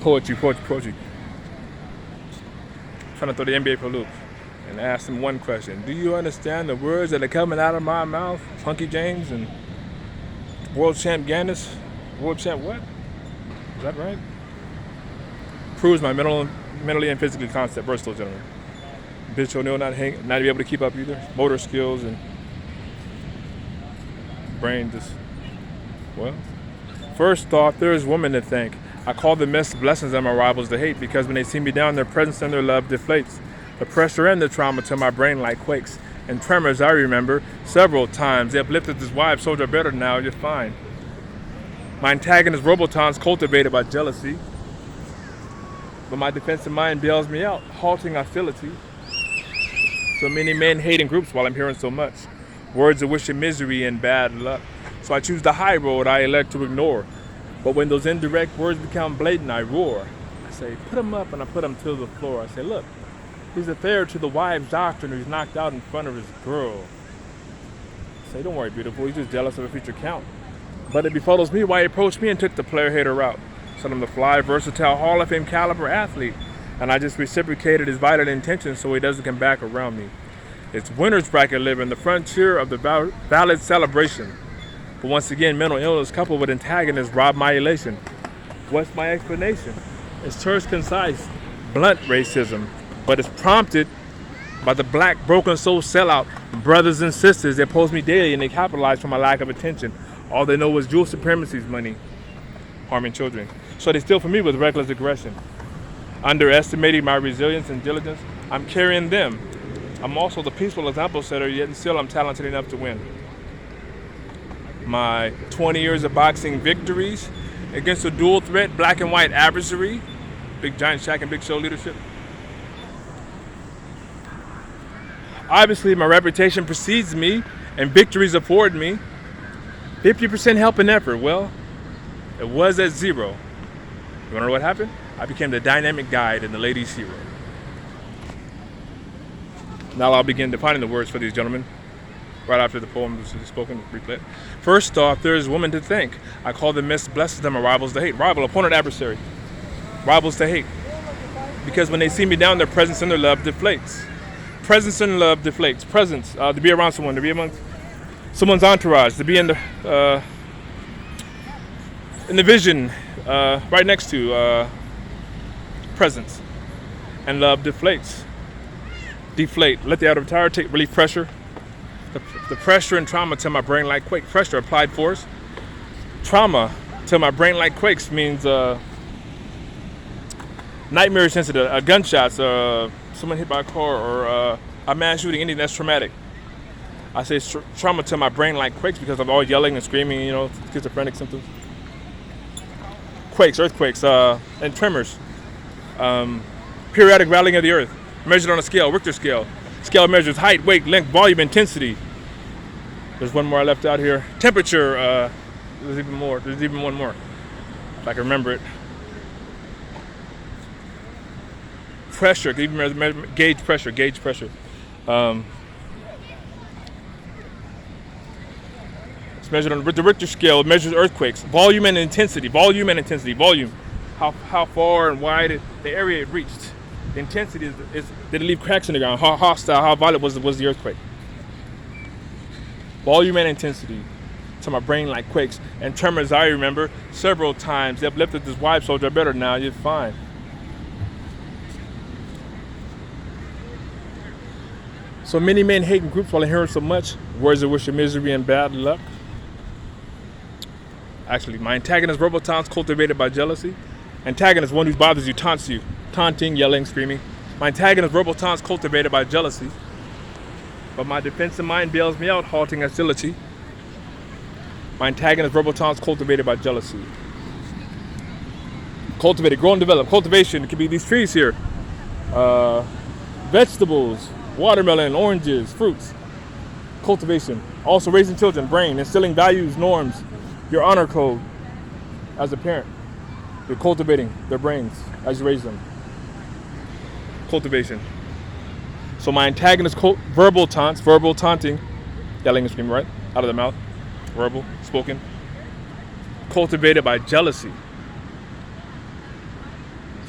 Poetry. Trying to throw the NBA for a loop and ask him one question. Do you understand the words that are coming out of my mouth? Funky James and World Champ Gandis? World Champ what? Is that right? Proves my mentally and physically concept. Versatile gentleman. Bitch O'Neal not be able to keep up either. Motor skills and brain just, well. First off, there is women to thank. I call them missed blessings and my rivals to hate because when they see me down, their presence and their love deflates. The pressure and the trauma to my brain like quakes. And tremors I remember several times. They uplifted this wife, soldier better now, you're fine. My antagonist Robotons cultivated by jealousy. But my defensive mind bails me out, halting hostility. So many men hate in groups while I'm hearing so much. Words of wishing misery and bad luck. So I choose the high road I elect to ignore. But when those indirect words become blatant, I roar. I say, put him up, and I put him to the floor. I say, look, he's a fair to the wives' doctrine who's knocked out in front of his girl. I say, don't worry, beautiful, he's just jealous of a future count. But it befuddles me why he approached me and took the player-hater route. Sent him the fly, versatile, Hall of Fame caliber athlete. And I just reciprocated his vital intentions so he doesn't come back around me. It's winner's bracket living, the frontier of the valid celebration. But once again, mental illness coupled with antagonists rob my elation. What's my explanation? It's terse, concise, blunt racism, but it's prompted by the black broken soul sellout brothers and sisters that oppose me daily and they capitalize from my lack of attention. All they know is dual supremacy's money, harming children. So they steal from me with reckless aggression. Underestimating my resilience and diligence, I'm carrying them. I'm also the peaceful example setter, yet and still I'm talented enough to win. My 20 years of boxing victories against a dual threat, black and white adversary, Big Giant Shaq and Big Show leadership. Obviously, my reputation precedes me and victories afford me 50% help and effort. Well, it was at zero. You wanna know what happened? I became the dynamic guide and the ladies' hero. Now I'll begin defining the words for these gentlemen. Right after the poem was spoken, replay it. First off, there is women to thank. I call them missed blessings and my rivals to hate. Rival, opponent, adversary. Rivals to hate. Because when they see me down, their presence and their love deflates. Presence and love deflates. Presence, to be around someone, to be among someone's entourage, to be in the vision, right next to presence. And love deflates. Deflate. Let the outer tire take relief pressure. The pressure and trauma to my brain like quake. Pressure, applied force. Trauma to my brain like quakes means nightmarish incident, gunshots, someone hit by a car, or a mass shooting, anything that's traumatic. I say trauma to my brain like quakes because I'm all yelling and screaming, schizophrenic symptoms. Quakes, earthquakes, and tremors. Periodic rattling of the earth, measured on a scale, Richter scale. Scale measures height, weight, length, volume, intensity. There's one more I left out here. Temperature, there's even one more, if I can remember it. Pressure, even gauge pressure. It's measured on the Richter scale. It measures earthquakes. Volume and intensity. Volume. How far and wide the area it reached. The intensity is did it leave cracks in the ground? How hostile, how violent was the earthquake? Volume and intensity to my brain like quakes. And tremors I remember several times. They uplifted this wife, soldier better now, you're fine. So many men hate in groups while I hear so much. Words of wishing misery and bad luck. Actually, my antagonist Robotons cultivated by jealousy. Antagonist, one who bothers you, taunts you. Taunting, yelling, screaming. My antagonist Robotons cultivated by jealousy. But my defensive mind bails me out, halting hostility. My antagonist Robotons cultivated by jealousy. Cultivated, grow and develop. Cultivation, it could be these trees here. Vegetables, watermelon, oranges, fruits. Cultivation. Also raising children, brain, instilling values, norms, your honor code as a parent. You're cultivating their brains as you raise them. Cultivation. So my antagonist, verbal taunts, verbal taunting, yelling and screaming, right? Out of the mouth. Verbal, spoken. Cultivated by jealousy.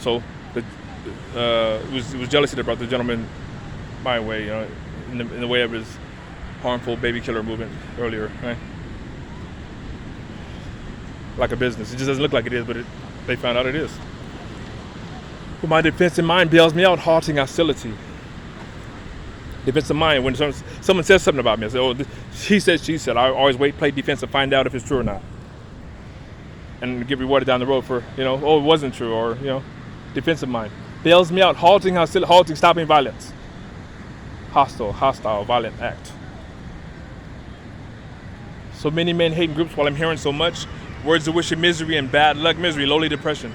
So it was jealousy that brought the gentleman my way, in the way of his harmful baby killer movement earlier, right? Like a business. It just doesn't look like it is, but they found out it is. But my defensive mind bails me out, halting hostility. Defensive mind, when someone says something about me, I say, oh, he said, she said. I always play defense to find out if it's true or not. And get rewarded down the road for, oh, it wasn't true, or, defensive mind. Bails me out, halting hostility, stopping violence. Hostile, violent act. So many men hate in groups while I'm hearing so much. Words of wish and misery and bad luck, misery, lowly depression,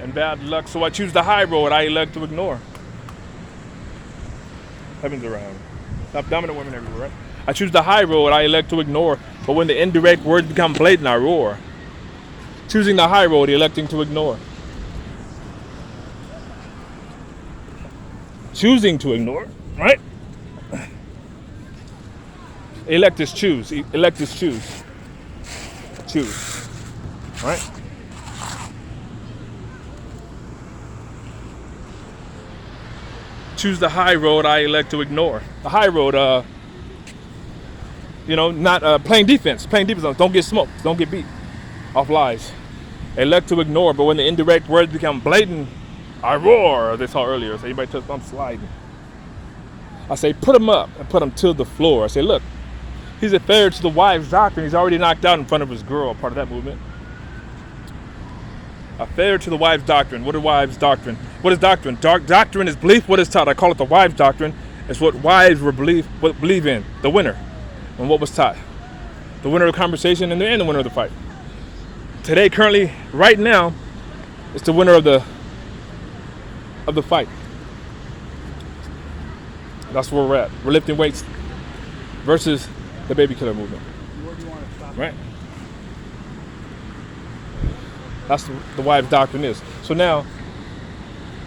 and bad luck. So I choose the high road I elect to ignore. Heaven's around. Stop dominant women everywhere, right? I choose the high road I elect to ignore. But when the indirect words become blatant, I roar. Choosing the high road, electing to ignore. Choosing to ignore, right? Elect is choose. Elect is choose. Choose. Right? Choose the high road I elect to ignore. The high road, not playing defense. Playing defense. Don't get smoked. Don't get beat off lies. Elect to ignore, but when the indirect words become blatant, I roar. They saw earlier. So anybody touch, I'm sliding. I say, put him up and put him to the floor. I say, look, he's a failure to the wives' doctrine. He's already knocked out in front of his girl, part of that movement. A failure to the wives' doctrine. What is wives' doctrine? What is doctrine? Doctrine is belief. What is taught? I call it the wives' doctrine. It's what wives believe in. The winner. And what was taught. The winner of the conversation and the winner of the fight. Today, currently, right now, it's the winner of the fight. That's where we're at. We're lifting weights versus the baby killer movement. Where do you want to stop? Right? That's the wives' doctrine is. So now,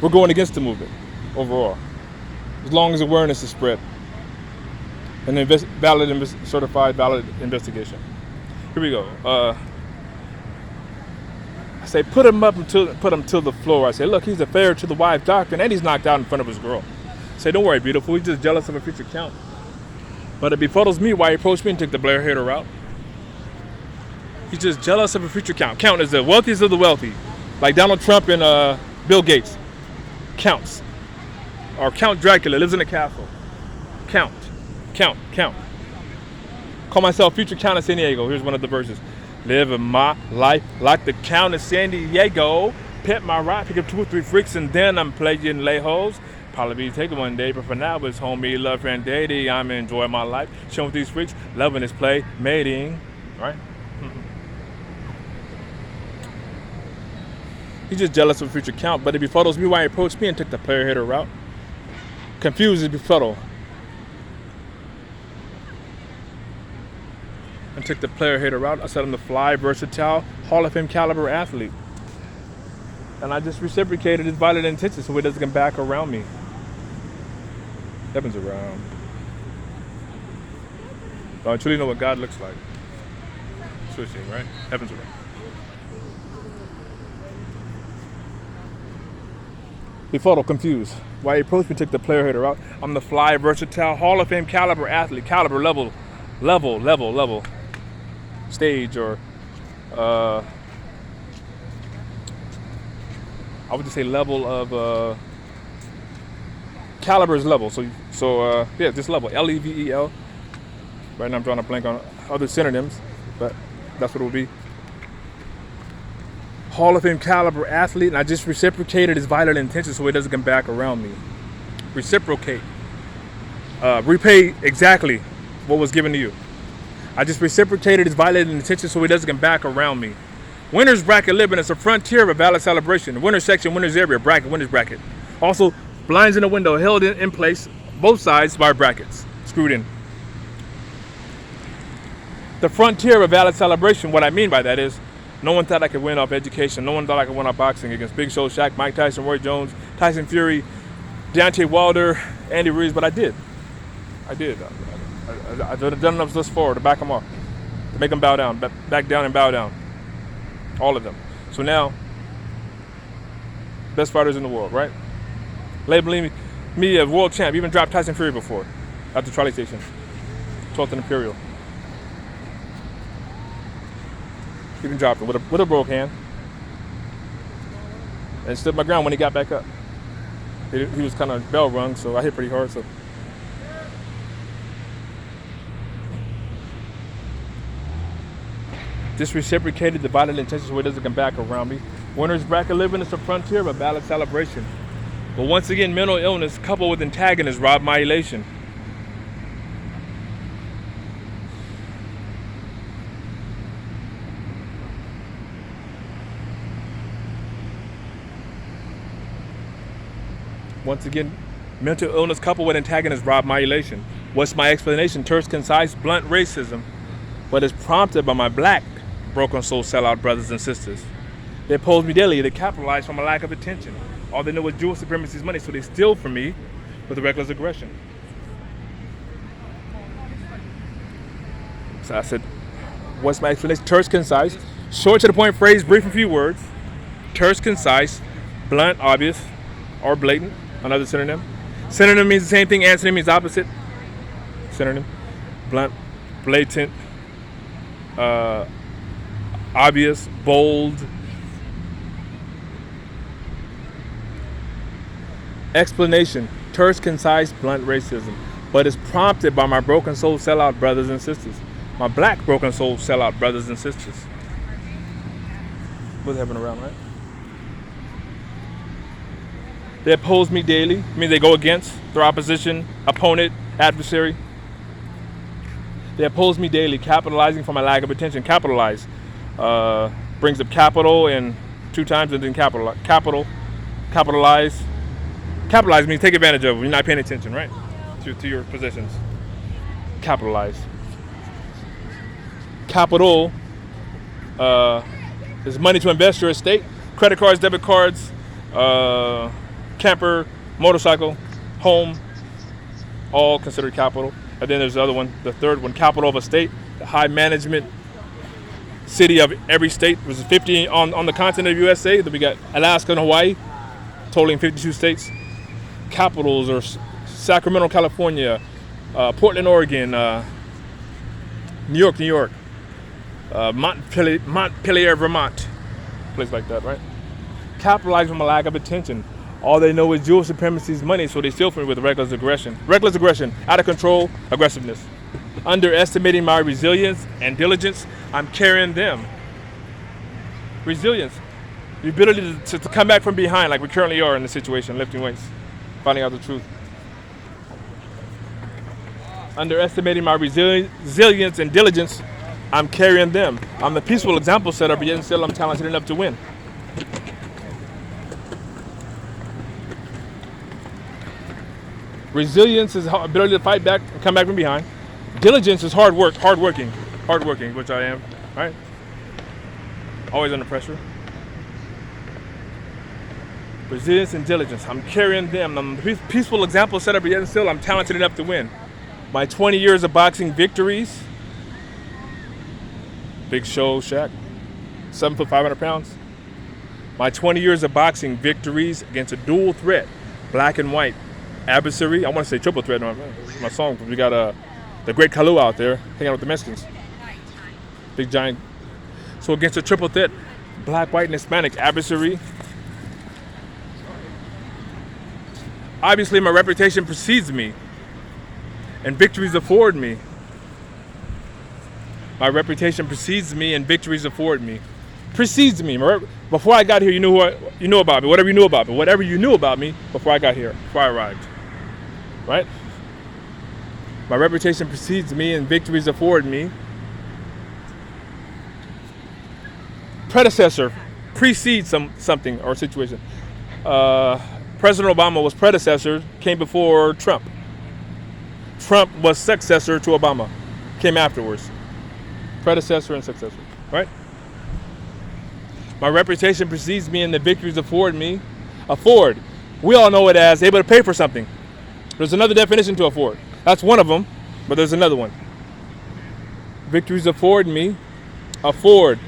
we're going against the movement overall. As long as awareness is spread. And certified valid investigation. Here we go. I say, put him to the floor. I say, look, he's a failure to the wives' doctrine, and he's knocked out in front of his girl. I say, don't worry, beautiful. He's just jealous of a future count. But it befuddles me why he approached me and took the Blair Hater route. He's just jealous of a future count. Count is the wealthiest of the wealthy. Like Donald Trump and Bill Gates. Counts. Or Count Dracula, lives in a castle. Count. Call myself future count of San Diego. Here's one of the verses. Living my life like the count of San Diego. Pet my ride, pick up 2 or 3 freaks, and then I'm playing lay hoes. Probably be taken one day, but for now it's homie, love, friend, dating. I'm enjoying my life. Showing these freaks, loving this play, mating. Right? He's just jealous of a future count, but it befuddles me why he approached me and took the player hitter route. Confused is befuddled. And took the player hitter route. I said I'm the fly, versatile, Hall of Fame caliber athlete. And I just reciprocated his violent intentions so he doesn't come back around me. Heaven's around. I truly know what God looks like. Switching, right? Heaven's around. Befuddled, confused. Why he approached me, took the player hitter out. I'm the fly, versatile, Hall of Fame caliber athlete. Caliber, level. Stage, or I would just say level of caliber is level. So this level, Level. Right now I'm drawing a blank on other synonyms, but that's what it will be. Hall of Fame caliber athlete, and I just reciprocated his violent intentions so he doesn't come back around me. Reciprocate. Repay exactly what was given to you. I just reciprocated his violent intentions so he doesn't come back around me. Winner's bracket living is a frontier of a valid celebration. Winner's section, winner's area, bracket, winner's bracket. Also, blinds in the window held in place, both sides by brackets, screwed in. The frontier of a valid celebration, what I mean by that is, no one thought I could win off education. No one thought I could win off boxing against Big Show, Shaq, Mike Tyson, Roy Jones, Tyson Fury, Deontay Wilder, Andy Ruiz, but I did. I've done enough thus far to back them off, to make them bow down, back down and bow down. All of them. So now, best fighters in the world, right? Labeling me a world champ, even dropped Tyson Fury before at the trolley station, 12th and Imperial. Even dropped him with a broke hand, and stood my ground when he got back up. He was kind of bell rung, so I hit pretty hard. So this reciprocated the violent intentions where it doesn't come back around me. Winner's bracket living is the frontier of a ballad celebration. But once again, mental illness coupled with antagonists robbed my elation. Once again, mental illness coupled with antagonists robbed my elation. What's my explanation? Terse, concise, blunt racism, but is prompted by my black, broken soul sellout brothers and sisters. They oppose me daily. They capitalize from a lack of attention. All they know is Jewish supremacy's money, so they steal from me with reckless aggression. So I said, what's my explanation? Terse, concise, short to the point phrase, brief and few words. Terse, concise, blunt, obvious, or blatant. Another synonym. Synonym means the same thing. Antonym means opposite. Synonym. Blunt, blatant, obvious, bold. Explanation. Terse, concise, blunt racism, but is prompted by my broken soul sellout brothers and sisters. My black broken soul sellout brothers and sisters. What's happening around, right? They oppose me daily. I mean, they go against their opposition, opponent, adversary. They oppose me daily, capitalizing from my lack of attention. Capitalize brings up capital and 2 times and then capitalize. Capitalize means take advantage of when you're not paying attention, right? To your possessions. Capitalize. Capital is money to invest your estate. Credit cards, debit cards, camper, motorcycle, home, all considered capital. And then there's the other one, the third one, capital of a state, the high management city of every state. There's 50 on the continent of USA. Then we got Alaska and Hawaii, totaling 52 states. Capitals are Sacramento, California, Portland, Oregon, New York, Montpelier, Vermont, place like that, right? Capitalize from a lack of attention. All they know is Jewish supremacy's money, so they steal from me with reckless aggression. Reckless aggression, out of control, aggressiveness. Underestimating my resilience and diligence, I'm carrying them. Resilience, the ability to come back from behind like we currently are in the situation, lifting weights, finding out the truth. Underestimating my resilience and diligence, I'm carrying them. I'm the peaceful example setter, but yet still I'm talented enough to win. Resilience is ability to fight back and come back from behind. Diligence is hardworking, which I am, right? Always under pressure. Resilience and diligence, I'm carrying them. I'm a peaceful example set up, but yet still I'm talented enough to win. My 20 years of boxing victories. Big Show, Shaq, 7 foot, 500 pounds. My 20 years of boxing victories against a dual threat, black and white. Adversary, I want to say triple threat on my song. We got the great Kalu out there hanging out with the Mexicans. Big giant. So against a triple threat, black, white, and Hispanic adversary. Obviously, my reputation precedes me, and victories afford me. My reputation precedes me, and victories afford me. Precedes me. Before I got here, you knew about me. Whatever you knew about me. Whatever you knew about me before I got here, before I arrived. Right? My reputation precedes me, and victories afford me. Predecessor precedes something or situation. President Obama was predecessor, came before Trump. Trump was successor to Obama, came afterwards. Predecessor and successor, right? My reputation precedes me and the victories afford me. Afford, we all know it as able to pay for something. There's another definition to afford. That's one of them, but there's another one. Victories afford me. Afford,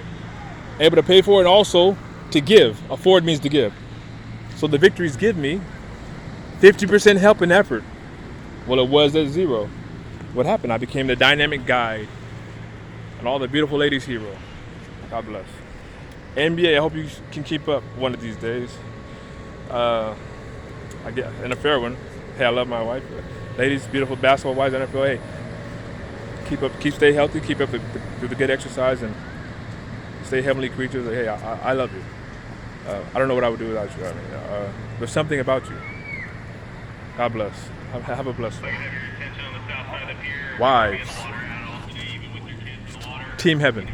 able to pay for, and also to give. Afford means to give. So the victories give me 50% help and effort. Well, it was at zero. What happened? I became the dynamic guide and all the beautiful ladies' hero. God bless. NBA, I hope you can keep up one of these days. I get an fair one. Hey, I love my wife. Ladies, beautiful basketball wives, NFL. Hey, stay healthy, keep up the good exercise, and stay heavenly creatures. Hey, I love you. I don't know what I would do without you. I mean, there's something about you. God bless. Have a blessed one. Wives. Team Heaven.